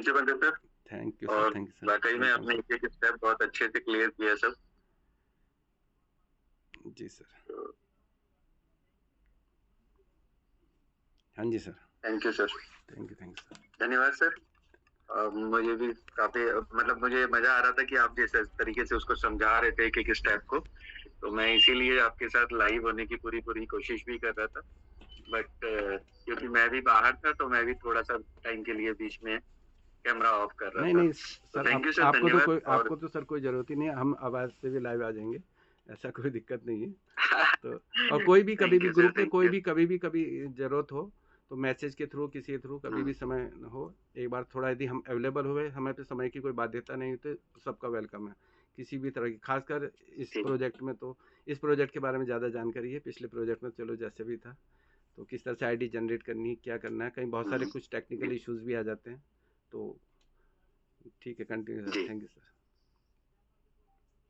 जी बंदे sir. Thank you sir, और thank you sir, वाकई में वेलकम आपने सर। एक एक स्टेप बहुत अच्छे से क्लियर किया सब। जी सर। तो हाँ जी sir. Thank you sir. Thank you sir. धन्यवाद सर। मुझे भी काफी मतलब मुझे मजा आ रहा था कि आप जिस तरीके से उसको समझा रहे थे एक एक स्टेप को, तो मैं इसीलिए आपके साथ लाइव होने की पूरी पूरी कोशिश भी कर रहा था। बट क्योंकि मैं भी बाहर था तो मैं भी थोड़ा सा टाइम के लिए बीच में कैमरा ऑफ कर रहा नहीं था। नहीं तो सर, थैंक यू सर, धन्यवाद। और आपको तो सर कोई ज़रूरत ही नहीं है, हम आवाज़ से भी लाइव आ जाएँगे, ऐसा कोई दिक्कत नहीं है। तो और कोई भी कभी थैंक भी यू सर, ग्रुप में थैंक कोई यू। भी कभी ज़रूरत हो, तो मैसेज के थ्रू, किसी के थ्रू कभी भी समय हो, एक बार थोड़ा यदि हम अवेलेबल हुए, हमें पे समय की कोई बाध्यता नहीं तो सबका वेलकम है। किसी भी तरह की, खासकर इस ठीक। प्रोजेक्ट में तो इस प्रोजेक्ट के बारे में ज़्यादा जानकारी है, पिछले प्रोजेक्ट में चलो जैसे भी था, तो किस तरह से आईडी जनरेट करनी है, क्या करना है, कहीं बहुत सारे कुछ टेक्निकल जी इश्यूज़ भी आ जाते हैं। तो ठीक है, कंटिन्यू सर, जी। Thank you sir.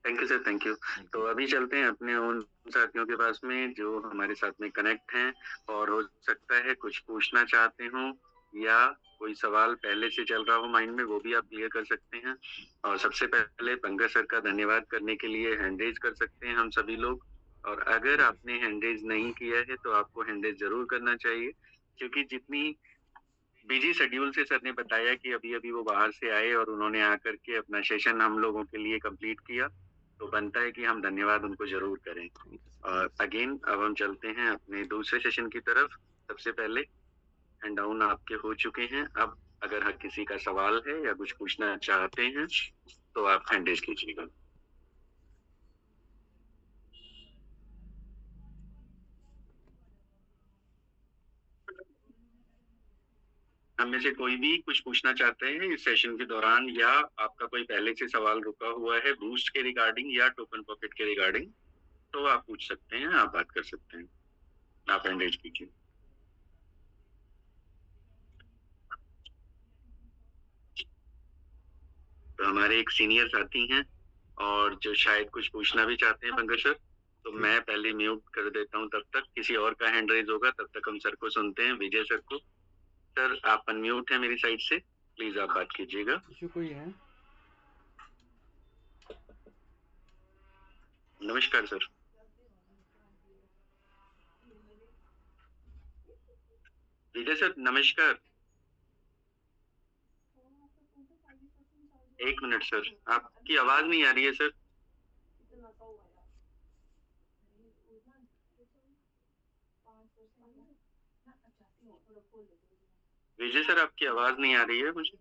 Thank you sir, thank you. तो वेलकम सर। अभी चलते हैं अपने उन साथियों के पास में जो हमारे साथ में कनेक्ट हैं, और हो सकता है कुछ पूछना चाहते हों या कोई सवाल पहले से चल रहा हो माइंड में, वो भी आप क्लियर कर सकते हैं। और सबसे पहले पंकज सर का धन्यवाद करने के लिए हैंड रेज कर सकते हैं हम सभी लोग। और अगर ठीक है आपने हैंड रेज नहीं किया है तो आपको हैंड रेज जरूर करना चाहिए, क्योंकि जितनी बिजी शेड्यूल से सर ने बताया कि अभी अभी वो बाहर से आए और उन्होंने आकर के अपना सेशन हम लोगों के लिए कंप्लीट किया, तो बनता है कि हम धन्यवाद उनको जरूर करें। थैंक यू सर, थैंक और यू सर। अगेन अब हम चलते हैं अपने दूसरे सेशन की तरफ। सबसे पहले हैंड डाउन आपके हो चुके हैं। अब अगर हर किसी का सवाल है या कुछ पूछना चाहते हैं तो आप हैंड रेज कीजिएगा। हम में से कोई भी कुछ पूछना चाहते हैं इस सेशन के दौरान, या आपका कोई पहले से सवाल रुका हुआ है बूस्ट के रिगार्डिंग या टोकन पॉकेट के रिगार्डिंग, तो आप पूछ सकते हैं, आप बात कर सकते हैं। आप एंगेज कीजिए। तो हमारे एक सीनियर साथी हैं और जो शायद कुछ पूछना भी चाहते हैं पंकज सर, तो ठीक है। मैं पहले म्यूट कर देता हूं, तब तक किसी और का हैंड रेज होगा, तब तक हम सर को सुनते हैं, विजय सर को। सर आप अनम्यूट हैं मेरी साइड से, प्लीज आप बात कीजिएगा। इशू कोई है? नमस्कार सर। विजय सर नमस्कार। एक मिनट सर, आपकी आवाज नहीं आ रही है सर। विजय सर आपकी आवाज नहीं आ रही है मुझे।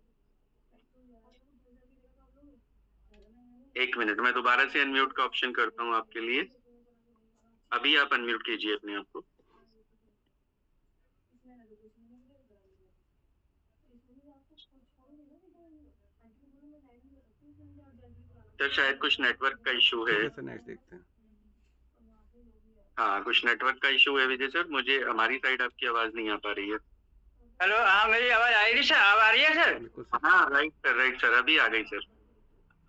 एक मिनट, मैं दोबारा से अनम्यूट का ऑप्शन करता हूँ आपके लिए। अभी आप अनम्यूट कीजिए अपने आप को। सर शायद कुछ नेटवर्क का इशू है। ठीक है सर, नेक्स्ट देखते हैं। हाँ कुछ नेटवर्क का इशू है विजय सर, मुझे हमारी साइड आपकी आवाज नहीं आ पा रही है। हेलो, हाँ मेरी आवाज आ रही है सर? अब आ रही है सर? बिल्कुल सर। हाँ राइट सर, अभी आ गई सर।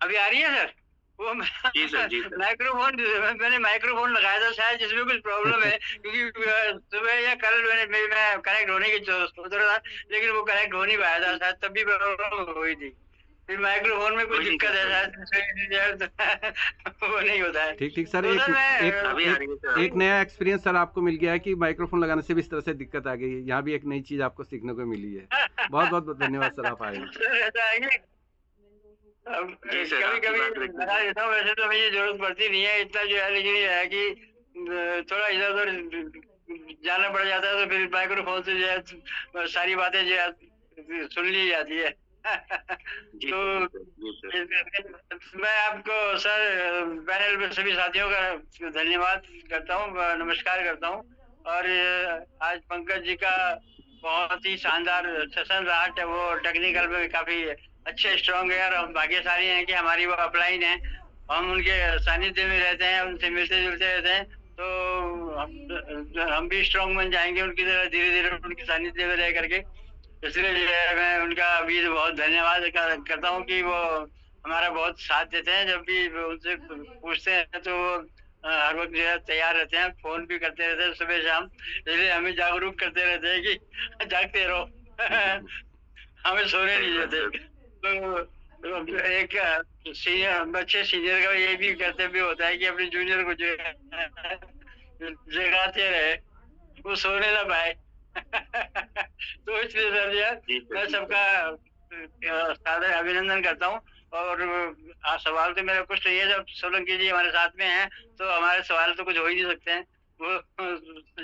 अभी आ रही है सर? वो जी सर, जी सर। माइक्रोफोन, मैंने माइक्रोफोन लगाया था, शायद जिसमें कुछ प्रॉब्लम है, क्योंकि सुबह या कल मैं कनेक्ट होने की सोच रहा था, लेकिन वो कनेक्ट हो नहीं पाया था, शायद तभी प्रॉब्लम हुई थी। फिर माइक्रोफोन में कुछ कोई नहीं दिक्कत है शायद, वो नहीं होता है। ठीक ठीक सर, तो एक सर एक अभी आ एक रही है सर एक आपको। नया एक्सपीरियंस सर आपको मिल गया है कि माइक्रोफोन लगाने से भी इस तरह से दिक्कत आ गई है। यहाँ भी एक नई चीज़ आपको सीखने को मिली है। बहुत बहुत धन्यवाद सर, आप आए हैं। सर ऐसा है कि जी सर, कभी आपकी कभी बात लगा रखिए। देता हूँ, वैसे तो मुझे जरूरत पड़ती नहीं है इतना जो है, लेकिन ये है कि थोड़ा इधर उधर जाना पड़ जाता है, तो फिर माइक्रोफोन से जो है सारी बातें जो है सुन ली जाती है। जी तो सर, जी सर, जी सर। मैं आपको सर पैनल में सभी साथियों का धन्यवाद करता हूँ, नमस्कार करता हूँ। और आज पंकज जी का बहुत ही शानदार सेशन रहा, वो टेक्निकल में काफी अच्छे स्ट्रांग है, और हम भाग्यशाली हैं कि हमारी वो अपलाइन है, हम उनके सानिध्य में रहते हैं, उनसे मिलते जुलते रहते हैं, तो हम भी स्ट्रांग बन जाएंगे उनकी तरह, धीरे धीरे उनके सानिध्य में रह करके। इसलिए जो है मैं उनका भी बहुत धन्यवाद करता हूँ कि वो हमारा बहुत साथ देते हैं, जब भी उनसे पूछते हैं तो वो हर वक्त जो है तैयार रहते हैं, फोन भी करते रहते हैं सुबह शाम, इसलिए हमें जागरूक करते रहते हैं कि जागते रहो। हमें सोने सही नहीं बात देते। सर। एक सीनियर बच्चे सीनियर का ये भी कर्तव्य होता है कि अपने जूनियर को जो है जगाते रहे, वो सोने ना पाए। तो इसलिए सर यार मैं सबका सादर अभिनंदन करता हूँ। और सवाल तो मेरा कुछ नहीं है, जब सोलंकी जी हमारे साथ में हैं तो हमारे सवाल तो कुछ हो ही नहीं सकते हैं, वो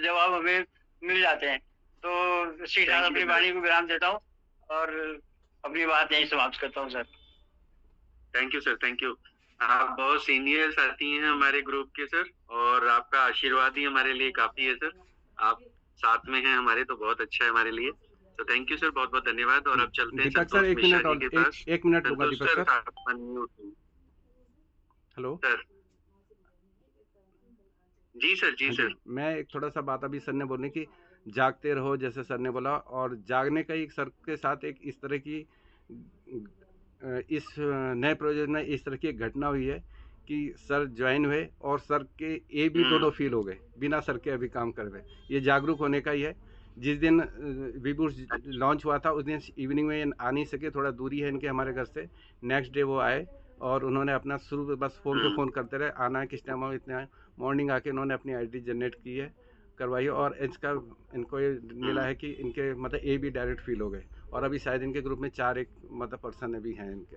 जवाब हमें मिल जाते हैं। तो इसी के साथ अपनी वाणी को विराम देता हूँ और अपनी बात यहीं समाप्त करता हूँ sir. Thank you sir, thank you. आप बहुत सीनियर साथी हैं हमारे ग्रुप के सर, और आपका आशीर्वाद ही हमारे लिए काफी है सर। आप साथ में हैं हमारे तो बहुत अच्छा है हमारे लिए। तो थैंक यू सर, बहुत बहुत धन्यवाद। और अब चलते हैं दीपक सर, एक मिनट और, एक मिनट लूंगा दीपक सर। Hello sir. जी सर, जी सर। मैं एक थोड़ा सा बात अभी सर ने बोलने की, जागते रहो जैसे सर ने बोला, और जागने का एक सर के साथ एक इस तरह की इस नए प्रोजेक्ट में इस तरह की एक घटना हुई है कि सर ज्वाइन हुए और सर के ए भी दोनों फील हो गए, बिना सर के अभी काम कर रहे। ये जागरूक होने का ही है। जिस दिन वीबूस्ट लॉन्च हुआ था उस दिन इवनिंग में आ नहीं सके, थोड़ा दूरी है इनके हमारे घर से। नेक्स्ट डे वो आए और उन्होंने अपना शुरू बस फ़ोन पे फ़ोन करते रहे, आना है किस टाइम आओ, इतने मॉर्निंग आके इन्होंने अपनी आईडी जनरेट की है, करवाई है। और इसका इनको ये मिला है कि इनके मतलब ए भी डायरेक्ट फील हो गए, और अभी शायद इनके ग्रुप में 4 एक मतलब पर्सन अभी हैं इनके।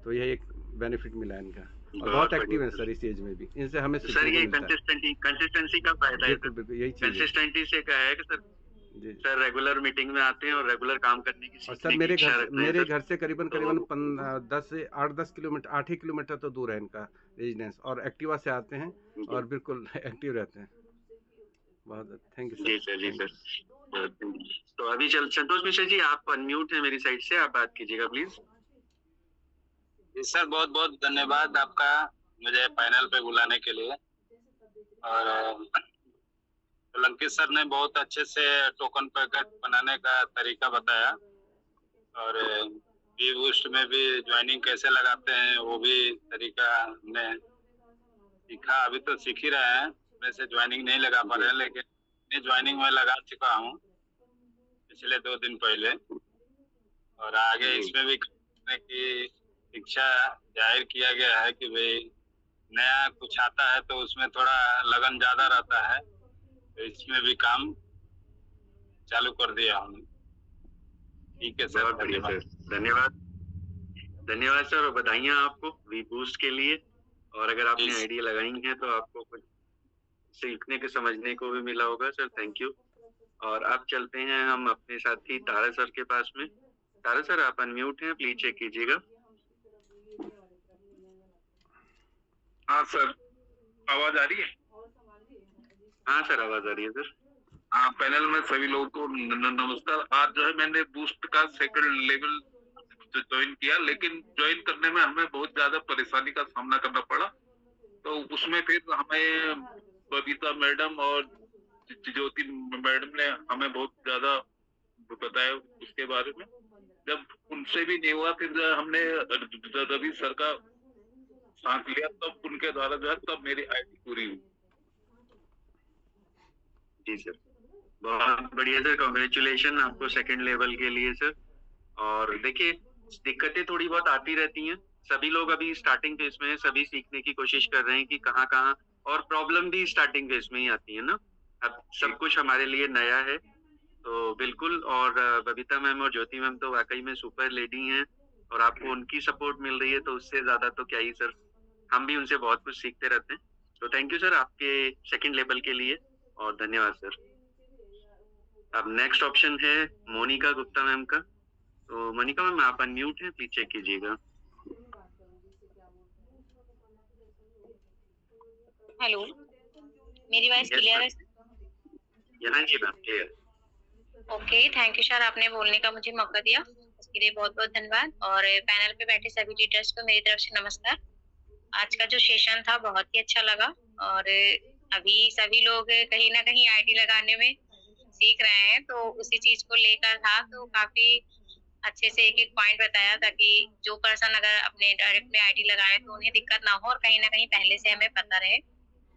तो यह एक बेनिफिट मिला है इनका, और बहुत एक्टिव है सर इस एज में भी। इनसे हमें सर ये कंसिस्टेंसी का फायदा है। बिल्कुल बिल्कुल यही चीज़ है। कंसिस्टेंसी से क्या है कि सर जी सर रेगुलर मीटिंग में आते हैं और रेगुलर काम करने की और सर मेरे घर से करीबन 10 से 8-10 किलोमीटर 8 ही किलोमीटर तो दूर है इनका रेजिडेंस, और एक्टिवा से आते हैं और बिल्कुल एक्टिव रहते हैं। बहुत थैंक यू जी सर, जी सर। तो अभी संतोष मिश्रा जी आप अनम्यूट हैं मेरी साइड से, आप बात कीजिएगा प्लीज। जी सर, बहुत बहुत धन्यवाद आपका मुझे पैनल पे बुलाने के लिए। और सोलंकी सर ने बहुत अच्छे से टोकन पैकेट बनाने का तरीका बताया, और वीबूस्ट में भी ज्वाइनिंग कैसे लगाते हैं वो भी तरीका हमने सीखा। अभी तो सीख ही रहे हैं, वैसे ज्वाइनिंग नहीं लगा पा रहे, लेकिन ज्वाइनिंग में लगा चुका हूँ पिछले 2 दिन पहले। और आगे इसमें भी करने की इच्छा जाहिर किया गया है कि भाई नया कुछ आता है तो उसमें थोड़ा लगन ज्यादा रहता है, तो इसमें भी काम चालू कर दिया हमने। ठीक है सर, बहुत बढ़िया सर, धन्यवाद। धन्यवाद सर, और बधाइयाँ आपको वीबूस्ट के लिए। और अगर आपने आईडी लगाई है तो आपको कुछ सीखने के समझने को भी मिला होगा सर, थैंक यू। और अब चलते हैं हम अपने साथी तारा सर के पास में। तारा सर आप अनम्यूट हैं, प्लीज चेक कीजिएगा। हाँ सर, आवाज आ रही है? हाँ सर, आवाज आ रही है सर। हाँ, पैनल में सभी लोगों को नमस्कार। आज जो है मैंने बूस्ट का 2nd लेवल ज्वाइन किया, लेकिन ज्वाइन करने में हमें बहुत ज्यादा परेशानी का सामना करना पड़ा। तो उसमें फिर हमें बबीता मैडम और ज्योति मैडम ने हमें बहुत ज्यादा बताया उसके बारे में। जब उनसे भी नहीं हुआ, फिर हमने रवि सर का साथ लिया, तब उनके द्वारा जो है तब मेरी आईडी पूरी हुई। जी सर, बहुत बढ़िया सर, कॉन्ग्रेचुलेशन आपको 2nd लेवल के लिए सर। और देखिए दिक्कतें थोड़ी बहुत आती रहती हैं, सभी लोग अभी स्टार्टिंग फेज में है, सभी सीखने की कोशिश कर रहे हैं कि कहाँ कहाँ, और प्रॉब्लम भी स्टार्टिंग फेज में ही आती है ना। अब सब कुछ हमारे लिए नया है तो बिल्कुल। और बबीता मैम और ज्योति मैम तो वाकई में सुपर लेडी हैं, और आपको उनकी सपोर्ट मिल रही है तो उससे ज्यादा तो क्या ही सर, हम भी उनसे बहुत कुछ सीखते रहते हैं। तो थैंक यू सर आपके 2nd लेवल के लिए, और धन्यवाद सर। अब नेक्स्ट ऑप्शन है मोनिका गुप्ता मैम का। तो मोनिका मैम आप अनम्यूट हैं, प्लीज चेक कीजिएगा। हेलो, मेरी वॉइस क्लियर है? यहाँ जी ma'am, clear. Okay, thank you sir, आपने बोलने का मुझे मौका दिया, उसके लिए बहुत बहुत धन्यवाद। और पैनल पे बैठे सभी टीचर्स को मेरी तरफ से नमस्कार। आज का जो सेशन था बहुत ही अच्छा लगा, और अभी सभी लोग कहीं ना कहीं आईडी लगाने में सीख रहे हैं, तो उसी चीज को लेकर था, तो काफी अच्छे से एक एक पॉइंट बताया, ताकि जो पर्सन अगर अपने डायरेक्ट में आईडी लगाए तो उन्हें दिक्कत ना हो, और कहीं ना कहीं पहले से हमें पता रहे।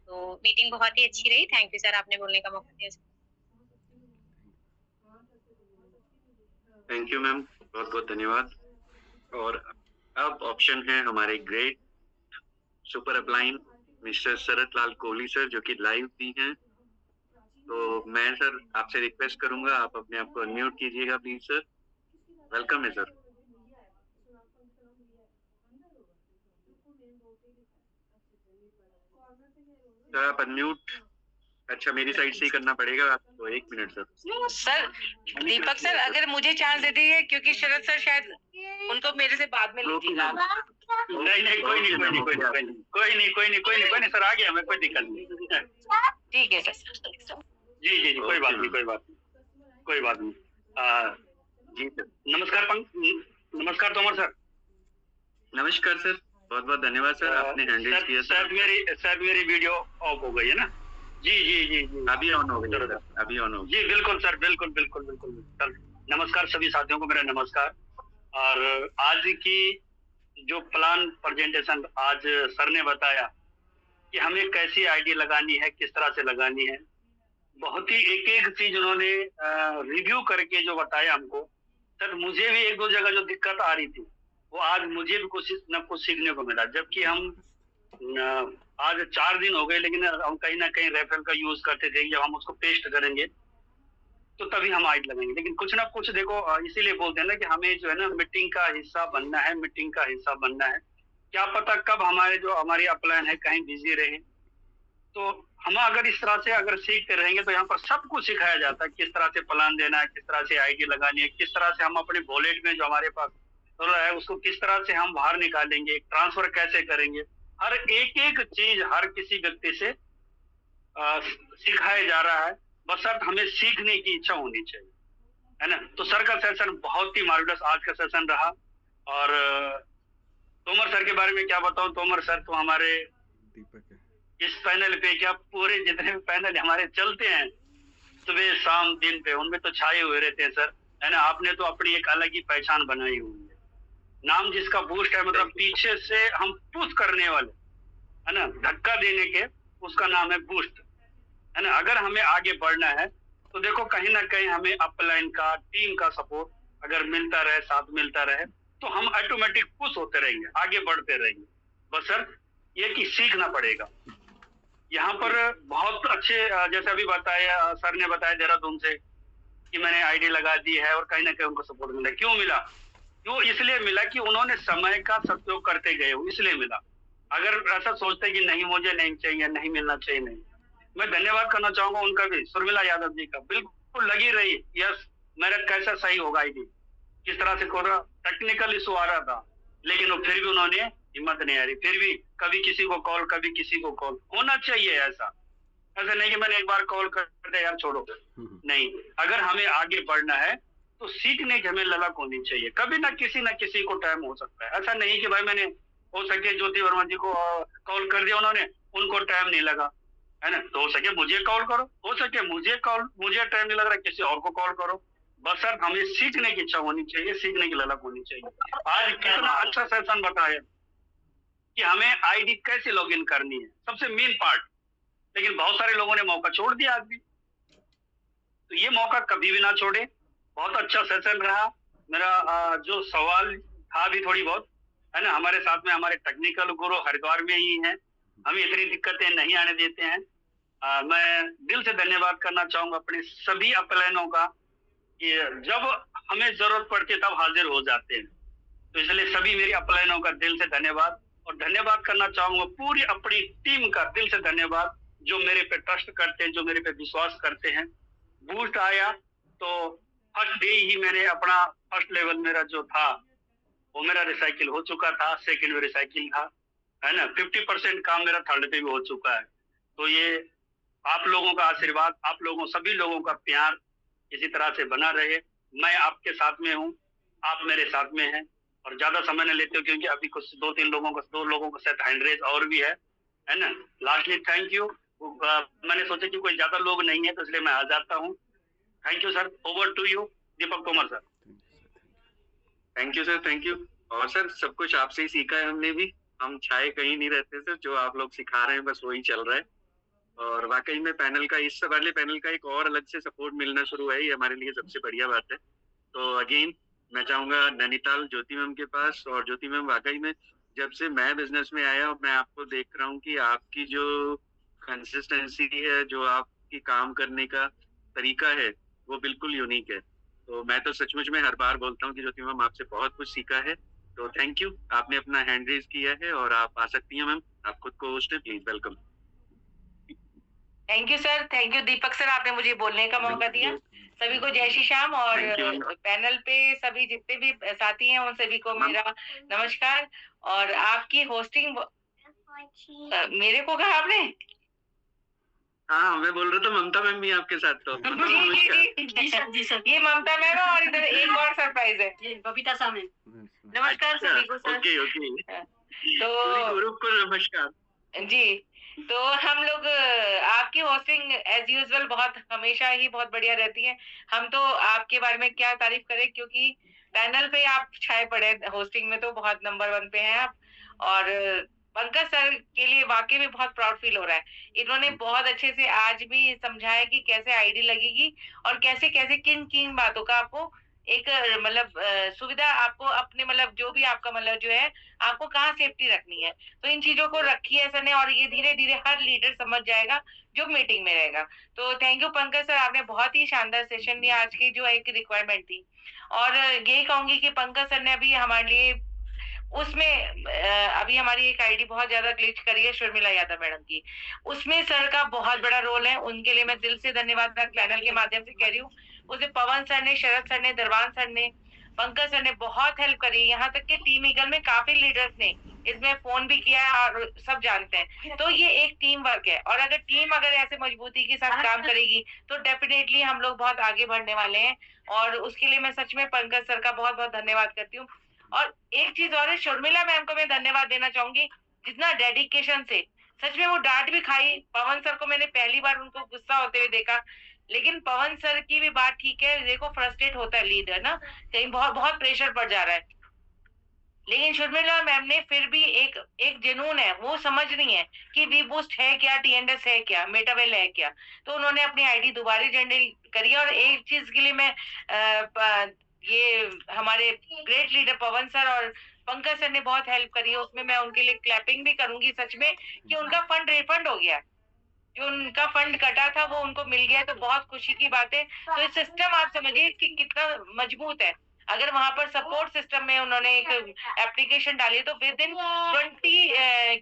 तो मीटिंग बहुत ही अच्छी रही, थैंक यू सर, आपने बोलने का मौका दिया। थैंक यू मैम, बहुत बहुत धन्यवाद। और ऑप्शन है हमारे ग्रेट सुपर अपलाइन मिस्टर शरद लाल कोहली सर, जो कि लाइव भी हैं। तो मैं सर आपसे रिक्वेस्ट करूंगा, आप अपने आप को अनम्यूट कीजिएगा प्लीज सर। वेलकम है सर। सर आप अनम्यूट, अच्छा मेरी साइड से ही करना पड़ेगा आपको। 1 minute sir. Sir Deepak sir अगर मुझे चांस दे दीजिए, क्योंकि शरद सर शायद उनको मेरे से बाद में लीजिएगा। नहीं कोई नहीं सर, आ गया मैं, कोई दिक्कत नहीं। ठीक है सर। जी कोई बात नहीं। जी सर। नमस्कार तोमर सर। नमस्कार सर, बहुत बहुत धन्यवाद सर, आपने हैंडल किया सर। मेरी वीडियो ऑफ हो गई है ना? जी अभी ऑन हो गई सर, अभी ऑन हो गई। जी बिल्कुल सर, बिल्कुल सर। नमस्कार सभी साथियों को, मेरा नमस्कार। और आज की जो प्लान प्रेजेंटेशन आज सर ने बताया कि हमें कैसी आईडी लगानी है, किस तरह से लगानी है, बहुत ही एक चीज उन्होंने रिव्यू करके जो बताया हमको। सर मुझे भी 1-2 जगह जो दिक्कत आ रही थी वो आज मुझे भी कुछ सीखने को मिला। जबकि हम आज 4 दिन हो गए, लेकिन हम कहीं ना कहीं रेफरल का यूज करते थे। जब हम उसको पेस्ट करेंगे तो तभी हम आईडी लगाएंगे, लेकिन कुछ ना कुछ देखो, इसीलिए बोलते हैं ना कि हमें जो है ना मीटिंग का हिस्सा बनना है। क्या पता कब हमारी अपलाइन है कहीं बिजी रहे। तो हम अगर इस तरह से अगर सीखते रहेंगे तो यहाँ पर सब कुछ सिखाया जाता है, किस तरह से प्लान देना है, किस तरह से आईडी लगानी है, किस तरह से हम अपने वॉलेट में जो हमारे पास है उसको किस तरह से हम बाहर निकालेंगे, ट्रांसफर कैसे करेंगे। हर एक चीज हर किसी व्यक्ति से सिखाया जा रहा है, बस हमें सीखने की इच्छा होनी चाहिए, है ना? तो सर का सेशन बहुत ही मार्वेलस आज का सेशन रहा। और तोमर सर के बारे में क्या बताऊं, तोमर सर तो हमारे इस पैनल पे क्या पूरे जितने भी पैनल हमारे चलते हैं सुबह शाम दिन पे, उनमें तो छाए हुए रहते हैं सर, है ना? आपने तो अपनी एक अलग ही पहचान बनाई हुई है। नाम जिसका बूस्ट है, मतलब पीछे से हम पुश करने वाले, है ना, धक्का देने के, उसका नाम है बूस्ट, है ना? अगर हमें आगे बढ़ना है तो देखो कहीं ना कहीं हमें अपलाइन का टीम का सपोर्ट अगर मिलता रहे, साथ मिलता रहे, तो हम ऑटोमेटिक पुश होते रहेंगे, आगे बढ़ते रहेंगे। बस सर ये कि सीखना पड़ेगा। यहाँ पर बहुत अच्छे जैसे अभी बताया सर ने बताया देहरादून से कि मैंने आईडी लगा दी है और कहीं ना कहीं उनको सपोर्ट मिला। क्यों मिला? क्यों? इसलिए मिला कि उन्होंने समय का सदुपयोग करते गए हो, इसलिए मिला। अगर ऐसा सोचते कि नहीं मुझे नहीं चाहिए, नहीं मिलना चाहिए, नहीं। मैं धन्यवाद करना चाहूंगा उनका भी, सुरमिला यादव जी का, बिल्कुल लगी रही। यस, मेरा कैसा सही होगा आईडी, किस तरह से टेक्निकल इशू आ रहा था, लेकिन वो फिर भी उन्होंने हिम्मत नहीं आ रही, फिर भी कभी किसी को कॉल, कभी किसी को कॉल। होना चाहिए ऐसा नहीं कि मैंने एक बार कॉल कर दे यार छोड़ो, नहीं। अगर हमें आगे बढ़ना है तो सीखने की हमें ललक होनी चाहिए। कभी ना किसी को टाइम हो सकता है, ऐसा नहीं कि भाई मैंने हो सके ज्योति वर्मा जी को कॉल कर दिया, उन्होंने उनको टाइम नहीं लगा, है ना? तो हो सके मुझे कॉल करो, हो सके मुझे टाइम नहीं लग रहा, किसी और को कॉल करो। बस सर हमें सीखने की इच्छा होनी चाहिए, सीखने की ललक होनी चाहिए। आज कितना अच्छा सेशन बताया कि हमें आईडी कैसे लॉगिन करनी है, सबसे मेन पार्ट। लेकिन बहुत सारे लोगों ने मौका छोड़ दिया आज भी, तो ये मौका कभी भी ना छोड़े। बहुत अच्छा सेशन रहा। मेरा जो सवाल था भी थोड़ी बहुत, है ना, हमारे साथ में हमारे टेक्निकल गुरु हरिद्वार में ही हैं, हमें इतनी दिक्कतें नहीं आने देते हैं। मैं दिल से धन्यवाद करना चाहूंगा अपने सभी अपलाइनों का कि जब हमें जरूरत पड़ती है तब हाजिर हो जाते हैं। तो इसलिए सभी मेरी अपलाइनों का दिल से धन्यवाद, और धन्यवाद करना चाहूंगा पूरी अपनी टीम का दिल से धन्यवाद, जो मेरे पे ट्रस्ट करते हैं, जो मेरे पे विश्वास करते हैं। बूस्ट आया तो फर्स्ट डे ही मैंने अपना फर्स्ट लेवल मेरा जो था वो मेरा रिसाइकिल हो चुका था, सेकंड में रिसाइकिल था, है ना। 50% काम मेरा थर्ड पे भी हो चुका है। तो ये आप लोगों का आशीर्वाद, आप लोगों सभी लोगों का प्यार इसी तरह से बना रहे। मैं आपके साथ में हूँ, आप मेरे साथ में हैं, और ज्यादा समय न लेते हो क्योंकि अभी कुछ 2 लोगों को शायद हैंड रेज और भी है ना। Lastly thank you. मैंने सोचा कि कोई ज्यादा लोग नहीं है तो इसलिए मैं आ जाता हूँ। Thank you sir, over to you Deepak Tomar sir. Thank you sir, thank you. और सर सब कुछ आपसे ही सीखा है हमने भी, हम छाए कहीं नहीं रहते सर, जो आप लोग सिखा रहे हैं बस वही चल रहा है। और वाकई में पैनल का, इस वाले पैनल का एक और अलग से सपोर्ट मिलना शुरू है, ये हमारे लिए सबसे बढ़िया बात है। तो अगेन मैं चाहूंगा नैनीताल ज्योति मैम के पास। और ज्योति मैम वाकई में जब से मैं बिजनेस में आया और मैं आपको देख रहा हूँ कि आपकी जो कंसिस्टेंसी है, जो आपकी काम करने का तरीका है, वो बिल्कुल यूनिक है। तो मैं तो सचमुच में हर बार बोलता हूँ कि ज्योति मैम आपसे बहुत कुछ सीखा है। तो थैंक यू, आपने अपना हैंड रेज किया है और आप आ सकती हैं मैम। आप खुद को होस्ट है, please welcome. Thank you sir, thank you Deepak sir, आपने मुझे बोलने का मौका दिया। सभी को जय श्री श्याम, और पैनल पे सभी जितने भी साथी हैं उन सभी को मेरा नमस्कार। और आपकी होस्टिंग मेरे को कहा आपने? हाँ, मैं बोल रहा था ममता मैम भी आपके साथ। तो जी सर, ये ममता मैम है और इधर एक और सरप्राइज है, बबीता साहब। नमस्कार सभी को सर। ओके ओके, तो ग्रुप को नमस्कार जी। तो हम लोग आपकी होस्टिंग एज यूजुअल हमेशा ही बहुत बढ़िया रहती है। हम तो आपके बारे में क्या तारीफ करें, क्योंकि पैनल पे आप छाए पड़े, होस्टिंग में तो बहुत नंबर 1 पे हैं आप। और पंकज सर के लिए वाकई में बहुत प्राउड फील हो रहा है। इन्होंने बहुत अच्छे से आज भी समझाया कि कैसे आईडी लगेगी और कैसे कैसे किन किन बातों का आपको एक सुविधा आपको अपने जो भी आपका जो है आपको कहाँ सेफ्टी रखनी है। तो इन चीजों को रखी है सर ने, और ये धीरे धीरे हर लीडर समझ जाएगा जो मीटिंग में रहेगा। तो थैंक यू पंकज सर, आपने बहुत ही शानदार सेशन दिया आज की जो एक रिक्वायरमेंट थी। और यही कहूंगी कि पंकज सर ने अभी हमारे लिए उसमें अभी हमारी एक आईडी बहुत ज्यादा ग्लिच करी है, शर्मिला यादव मैडम की। उसमें सर का बहुत बड़ा रोल है, उनके लिए मैं दिल से धन्यवाद पैनल के माध्यम से कह रही हूँ। उसे पवन सर ने, शरद सर ने, दरबान सर ने, पंकज सर ने बहुत हेल्प करी। यहाँ तक कि टीम ईगल में काफी लीडर्स ने इसमें फोन भी किया है और सब जानते हैं। तो ये एक टीम वर्क है, और अगर टीम ऐसे मजबूती के साथ काम करेगी तो डेफिनेटली हम लोग बहुत आगे बढ़ने वाले हैं। और उसके लिए मैं सच में पंकज सर का बहुत बहुत धन्यवाद करती हूँ। और एक चीज और है, शर्मिला मैम को मैं धन्यवाद देना चाहूंगी, जितना डेडिकेशन से, सच में वो डांट भी खाई। पवन सर को मैंने पहली बार उनको गुस्सा होते हुए देखा, लेकिन पवन सर की भी बात ठीक है, देखो फ्रस्ट्रेट होता है लीडर ना, कहीं बहुत बहुत प्रेशर पड़ जा रहा है, लेकिन शर्मिला मैम ने फिर भी एक जुनून है, वो समझ रही है कि वी बूस्ट है क्या, TNS है क्या, मेटावेल है क्या। तो उन्होंने अपनी आईडी दोबारा जनरेट करी। और एक चीज के लिए मैं ये हमारे ग्रेट लीडर पवन सर और पंकज सर ने बहुत हेल्प करी है, उसमें मैं उनके लिए क्लैपिंग भी करूंगी सच में, कि उनका फंड रिफंड हो गया, जो उनका फंड कटा था वो उनको मिल गया, तो बहुत खुशी की बात है। तो ये सिस्टम आप समझिए कि कितना मजबूत है। अगर वहां पर सपोर्ट सिस्टम में उन्होंने एक एप्लीकेशन डाली है तो विद इन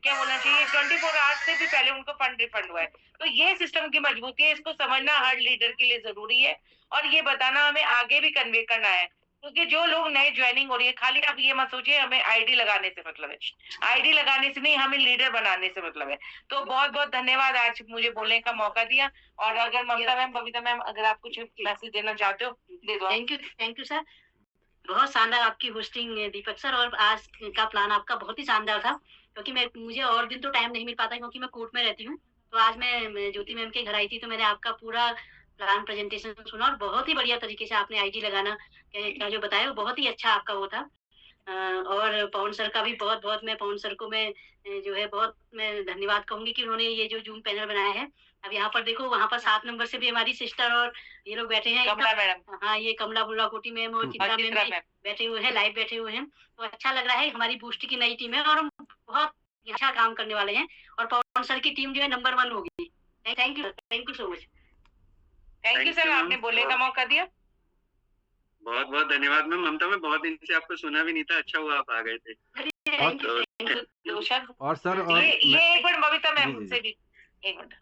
24 आवर्स से भी पहले उनको फंड रिफंड हुआ है। तो ये सिस्टम की मजबूती है, इसको समझना हर लीडर के लिए जरूरी है, और ये बताना हमें आगे भी कन्वे करना है। क्योंकि जो लोग नए ज्वाइनिंग हो रही है, खाली आप ये मत सोचिए हमें आईडी लगाने से मतलब है, आईडी लगाने से नहीं, हमें लीडर बनाने से मतलब है। तो बहुत बहुत धन्यवाद आज मुझे बोलने का मौका दिया। और अगर ममता मैम, बबीता मैम, अगर आप कुछ मैसेज देना चाहते हो दे दो। थैंक यू सर, बहुत शानदार आपकी होस्टिंग दीपक सर, और आज का प्लान आपका बहुत ही शानदार था, क्योंकि मुझे और दिन तो टाइम नहीं मिल पाता क्योंकि मैं कोर्ट में रहती हूँ। तो आज मैं ज्योति मैम के घर आई थी, तो मैंने आपका पूरा प्लान प्रेजेंटेशन सुना, और बहुत ही बढ़िया तरीके से आपने आईडी लगाना का जो बताया वो बहुत ही अच्छा आपका वो था। और पवन सर का भी बहुत बहुत, मैं पवन सर को मैं जो है बहुत मैं धन्यवाद कहूंगी कि उन्होंने ये जो जूम पैनल बनाया है। अब यहाँ पर देखो, वहाँ पर 7 नंबर से भी हमारी सिस्टर और ये लोग बैठे हैं, कमला मैडम, हाँ ये कमला बुल्ला कोटी मैम और चित्रा मैम बैठे हुए हैं, लाइव बैठे हुए हैं। तो अच्छा लग रहा है, हमारी बूस्ट की नई टीम है और हम बहुत अच्छा काम करने वाले हैं, और पवन सर की टीम जो है नंबर 1 होगी। Thank you so much. Thank you sir, आपने बोलने का मौका दिया। बहुत बहुत धन्यवाद मैम। ममता में बहुत दिन से आपको सुना भी नहीं था, अच्छा हुआ आप आ गए थे। और सर और ये एक मिनट बबीता मैम से भी एक मिनट।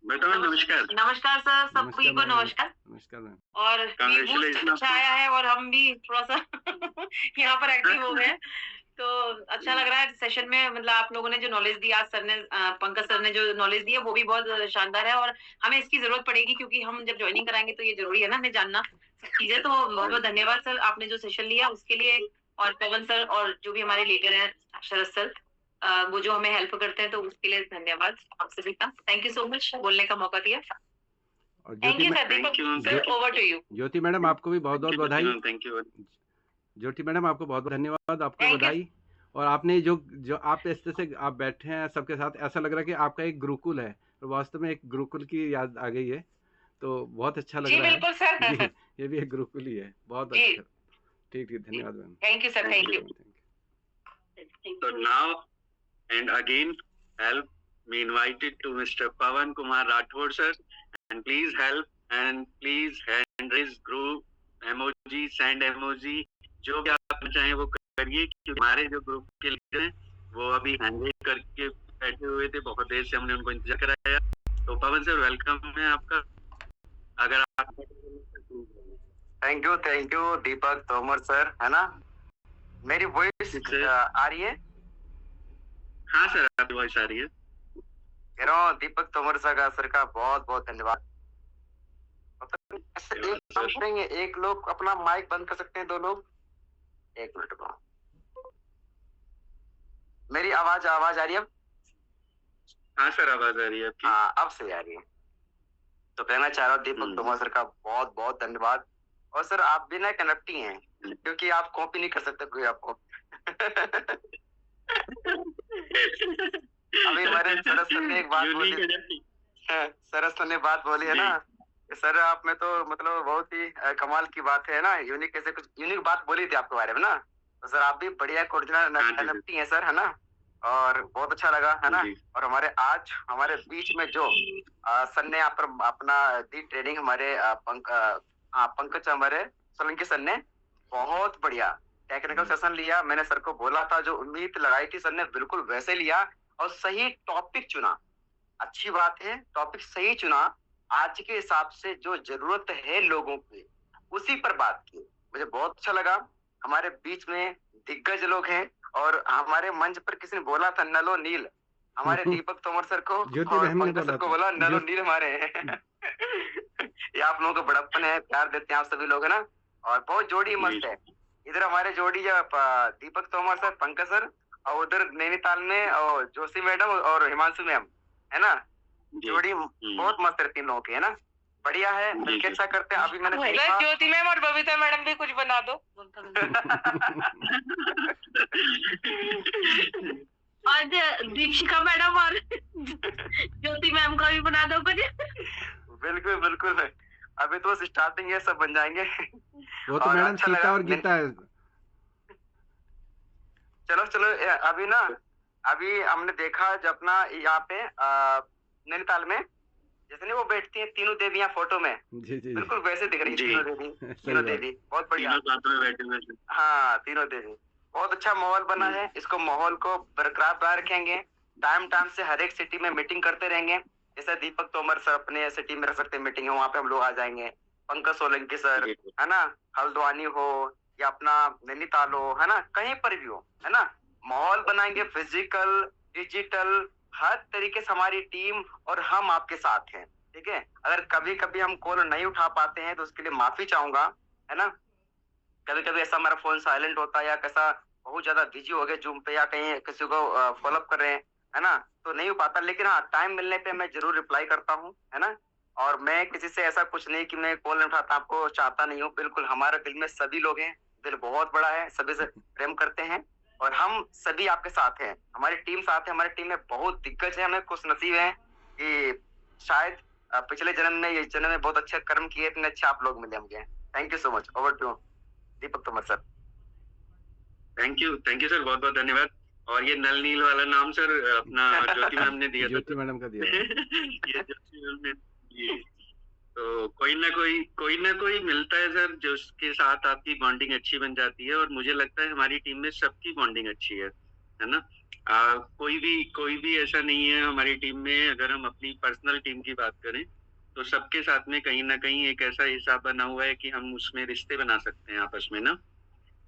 बेटा नमस्कार। नमस्कार सर, सभी को नमस्कार। नमस्कार मैम। और अच्छा आया है और हम भी थोड़ा सा यहाँ पर एक्टिव हो गए, तो अच्छा लग रहा है सेशन में। मतलब आप लोगों ने जो नॉलेज दिया, आज सर ने, पंकज सर ने जो नॉलेज दिया वो भी बहुत शानदार है, और हमें इसकी जरूरत पड़ेगी क्योंकि हम जब ज्वाइनिंग कराएंगे तो ये जरूरी है ना हमें जानना चीजें। तो बहुत बहुत धन्यवाद सर, आपने जो सेशन लिया उसके लिए। और पवन सर और जो भी हमारे लीडर हैं, शरद सर, वो जो हमें हेल्प करते हैं, तो उसके लिए धन्यवाद आप सभी का। थैंक यू सो मच, बोलने का मौका दिया। Thank you sir. Deepak sir, over to you. Jyoti madam आपको भी बहुत बहुत बधाई। थैंक यू ज्योति मैडम, आपको बहुत बहुत धन्यवाद, आपको बधाई। और आपने जो आप इस तरह से आप बैठे हैं सबके साथ, ऐसा लग रहा है कि आपका एक गुरुकुल है, और वास्तव में एक गुरुकुल की याद आ गई है, तो बहुत अच्छा लग रहा है। बिल्कुल सर। ये भी एक गुरुकुल ही है, बहुत अच्छा। ठीक ठीक, धन्यवाद ma'am. Thank you sir, thank you. So now and again help me invited to Mr. Pawan Kumar Rathod sir, and please help and please hand raise group emoji, send emoji, जो भी आप चाहें वो करिए, क्योंकि हमारे जो ग्रुप के लीडर हैं वो अभी हैंड रेज करके बैठे हुए थे, बहुत देर से हमने उनको इंतजार कराया। तो पवन सर वेलकम है आपका, अगर आप। Thank you Deepak Tomar sir, है ना? मेरी वॉइस आ रही है? हाँ सर, आपकी वॉइस आ रही है। कह रहा हूँ दीपक तोमर सर का बहुत बहुत धन्यवाद। एक काम करेंगे, एक लोग अपना माइक बंद कर सकते हैं, दो लोग। एक मिनट को, मेरी आवाज आ रही है अब? हाँ सर, आवाज आ रही है आपकी। हाँ, अब सही आ रही है। तो कहना चाह रहा हूँ दीपक तोमर सर का बहुत बहुत धन्यवाद। और सर आप भी ना कनेक्टी हैं, क्योंकि आप कॉपी नहीं कर सकते कोई आपको। अभी हमारे सरस सर ने एक बात बोली, सरस सर ने बात बोली है ना, सर आप में तो मतलब बहुत ही कमाल की बात है ना, यूनिक, ऐसे कुछ यूनिक बात बोली थी आपके बारे में ना। तो सर आप भी बढ़िया ओरिजिनल एनएफटी हैं सर, है ना? और बहुत अच्छा लगा, है ना? और आज हमारे बीच में जो सर ने यहाँ पर अपना दी ट्रेनिंग, हमारे पंकज हमारे सोलंकी सर ने बहुत बढ़िया टेक्निकल सेशन लिया। मैंने सर को बोला था, जो उम्मीद लगाई थी सर ने बिल्कुल वैसे लिया और सही टॉपिक चुना। अच्छी बात है, टॉपिक सही चुना, आज के हिसाब से जो जरूरत है लोगों की उसी पर बात की। मुझे बहुत अच्छा लगा। हमारे बीच में दिग्गज लोग हैं, और हमारे मंच पर किसी ने बोला था नलो नील, हमारे दीपक तोमर सर को और पंकज सर को बोला नलो नील हमारे हैं। ये आप लोगों का बड़प्पन है, प्यार देते हैं आप सभी लोग, है ना? और बहुत जोड़ी मस्त है। इधर हमारे जोड़ी दीपक तोमर सर, पंकज सर, और उधर नैनीताल में और जोशी मैडम और हिमांशु मैम, है ना? जोड़ी बहुत मस्त रहती है लोगों की, है ना? बढ़िया है, मिलके अच्छा करते हैं। अभी मैंने देखा ज्योति मैम और बबीता मैडम भी कुछ बना दो। और दीपिका मैडम और ज्योति मैम का भी बना दो कुछ। बिल्कुल बिल्कुल, अभी तो स्टार्टिंग है, सब बन जाएंगे। वो तो मैडम सीता और गीता है। चलो अभी हमने देखा जब अपना यहाँ पे नैनीताल में जैसे नहीं वो बैठती हैं तीनों देवियां फोटो में, जी, बिल्कुल वैसे दिख रही है तीनों देवी बहुत बढ़िया। हाँ, तीनों देवी, बहुत अच्छा माहौल बना है। इसको माहौल को बरकरार रखेंगे। टाइम से हर एक सिटी में मीटिंग करते रहेंगे। जैसे दीपक तोमर सर अपने सिटी में रख सकते हैं मीटिंग है, वहाँ पे हम लोग आ जाएंगे। पंकज सोलंकी सर, है ना, हल्द्वानी हो या अपना नैनीताल हो, है ना, कहीं पर भी हो, है ना, माहौल बनाएंगे। फिजिकल, डिजिटल, हर तरीके से हमारी टीम और हम आपके साथ हैं, ठीक है? अगर कभी कभी हम कॉल नहीं उठा पाते हैं तो उसके लिए माफी चाहूंगा, है ना? कभी कभी ऐसा हमारा फोन साइलेंट होता है या कैसा बहुत ज्यादा बिजी हो गए जूम पे या कहीं किसी को फॉलोअप कर रहे हैं, है ना, तो नहीं हो पाता। लेकिन हाँ, टाइम मिलने पे मैं जरूर रिप्लाई करता हूँ, है ना? और मैं किसी से ऐसा कुछ नहीं कि मैं कॉल नहीं उठाता, आपको चाहता नहीं हूँ। बिल्कुल, हमारे दिल में सभी लोग हैं, दिल बहुत बड़ा है, सभी से प्रेम करते हैं और हम सभी आपके साथ हैं। हमारी टीम साथ है, हमारी टीम में बहुत दिग्गज है। हमें खुश नसीब है कि शायद पिछले जन्म में ये जन्म में बहुत अच्छे कर्म किए, इतने अच्छे आप लोग मिले मुझे। Thank you so much. Over to Deepak Tomar sir. Thank you sir, बहुत बहुत धन्यवाद। और ये नल नील वाला नाम सर अपना ज्योति मैम ने दिया, ज्योति मैडम का दिया। ये ज्योति मैम ने दिए। तो कोई ना कोई मिलता है सर, जिसके साथ आपकी बॉन्डिंग अच्छी बन जाती है। और मुझे लगता है हमारी टीम में सबकी बॉन्डिंग अच्छी है ना? कोई भी ऐसा नहीं है हमारी टीम में। अगर हम अपनी पर्सनल टीम की बात करें तो सबके साथ में कहीं ना कहीं एक ऐसा हिसाब बना हुआ है कि हम उसमें रिश्ते बना सकते हैं आपस में ना।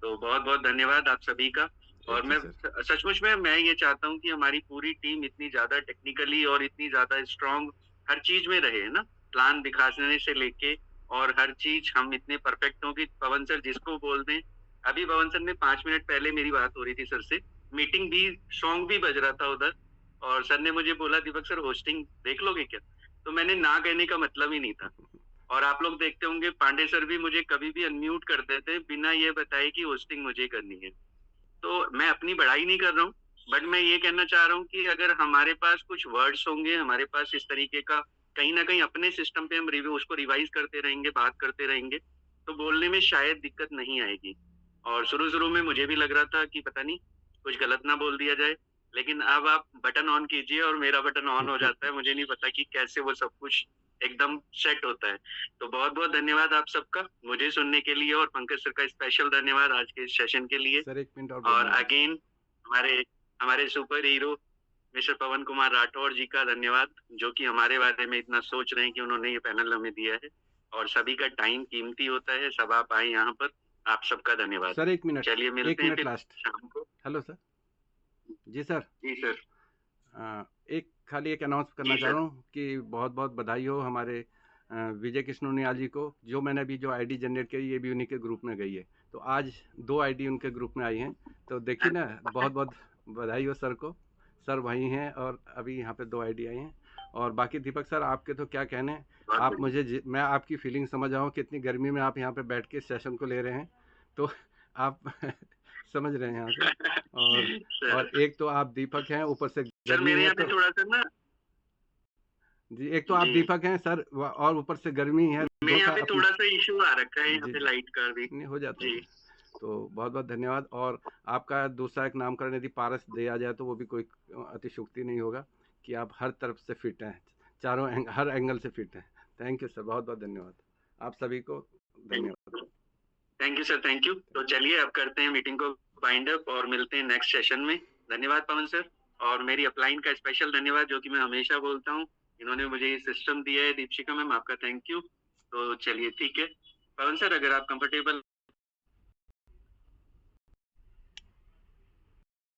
तो बहुत बहुत धन्यवाद आप सभी का। और मैं सचमुच में मैं ये चाहता हूँ कि हमारी पूरी टीम इतनी ज्यादा टेक्निकली और इतनी ज्यादा स्ट्रांग हर चीज में रहे ना, प्लान दिखाने से लेके और हर चीज हम इतने परफेक्ट हो कि पवन सर जिसको बोल दें। अभी पवन सर ने 5 मिनट पहले मेरी बात हो रही थी सर से, मीटिंग भी, सॉन्ग भी बज रहा था उधर, और सर ने मुझे बोला दीपक सर होस्टिंग देख लोगे क्या? तो मैंने ना कहने का मतलब ही नहीं था। और आप लोग देखते होंगे पांडे सर भी मुझे कभी भी अनम्यूट कर देते बिना ये बताए कि होस्टिंग मुझे करनी है। तो मैं अपनी बड़ाई नहीं कर रहा हूँ, बट मैं ये कहना चाह रहा हूँ कि अगर हमारे पास कुछ वर्ड्स होंगे, हमारे पास इस तरीके का कहीं ना कहीं अपने सिस्टम पे हम उसको रिवाइज करते रहेंगे, बात करते रहेंगे, तो बोलने में शायद दिक्कत नहीं आएगी। और शुरू में मुझे भी लग रहा था कि पता नहीं कुछ गलत ना बोल दिया जाए, लेकिन अब आप बटन ऑन कीजिए और मेरा बटन ऑन हो जाता है। मुझे नहीं पता कि कैसे वो सब कुछ एकदम सेट होता है। तो बहुत बहुत धन्यवाद आप सबका मुझे सुनने के लिए, और पंकज सर का स्पेशल धन्यवाद आज के इस सेशन के लिए। सर एक मिनट और अगेन हमारे सुपर हीरो मिस्टर पवन कुमार राठौड़ जी का धन्यवाद, जो कि हमारे बारे में इतना सोच रहे हैं कि उन्होंने ये पैनल हमें दिया है। और सभी का टाइम कीमती होता है, सब आप आए यहाँ पर, आप सबका धन्यवाद। सर एक मिनट, चलिए मिलते हैं लास्ट शाम को। Hello sir. जी सर। जी सर। एक खाली एक अनाउंस करना चाह रहा हूँ कि बहुत बहुत बधाई हो हमारे विजय कृष्णनियाल जी को। जो मैंने अभी जो आईडी जनरेट की ये भी उन्हीं के ग्रुप में गई है, तो आज 2 आईडी उनके ग्रुप में आई हैं। तो देखिए ना, बहुत बहुत बधाई हो सर को। सर वही हैं और अभी यहाँ पे 2 आईडी आई हैं। और बाकी दीपक सर आपके तो क्या कहने, आप मैं आपकी फीलिंग समझ रहा हूँ, कितनी गर्मी में आप यहाँ पे बैठ के सेशन को ले रहे हैं, तो आप समझ रहे हैं यहाँ से। और एक तो आप दीपक हैं, ऊपर से गर्मी मेरे है यहाँ पे थोड़ा सा ना जी, एक तो आप दीपक हैं सर और ऊपर से गर्मी है। मेरे यहाँ पे थोड़ा सा इशू आ रखा है यहाँ पे लाइट का भी। नहीं हो जाता है। तो बहुत बहुत धन्यवाद। और आपका दूसरा एक नामकरण यदि पारस दिया जाए तो वो भी कोई अतिशुक्ति नहीं होगा कि आप हर तरफ से फिट हैं, हर एंगल से फिट हैं। थैंक यू सर, बहुत बहुत धन्यवाद आप सभी को। धन्यवाद। Thank you sir, thank you. तो चलिए अब करते हैं मीटिंग को वाइंड अप और मिलते हैं नेक्स्ट सेशन में। धन्यवाद पवन सर, और मेरी अपलाइन का स्पेशल धन्यवाद, जो कि मैं हमेशा बोलता हूँ। इन्होंने मुझे ये सिस्टम दिया है। दीपशिका मैम आपका थैंक यू। तो चलिए ठीक है पवन सर, अगर आप कंफर्टेबल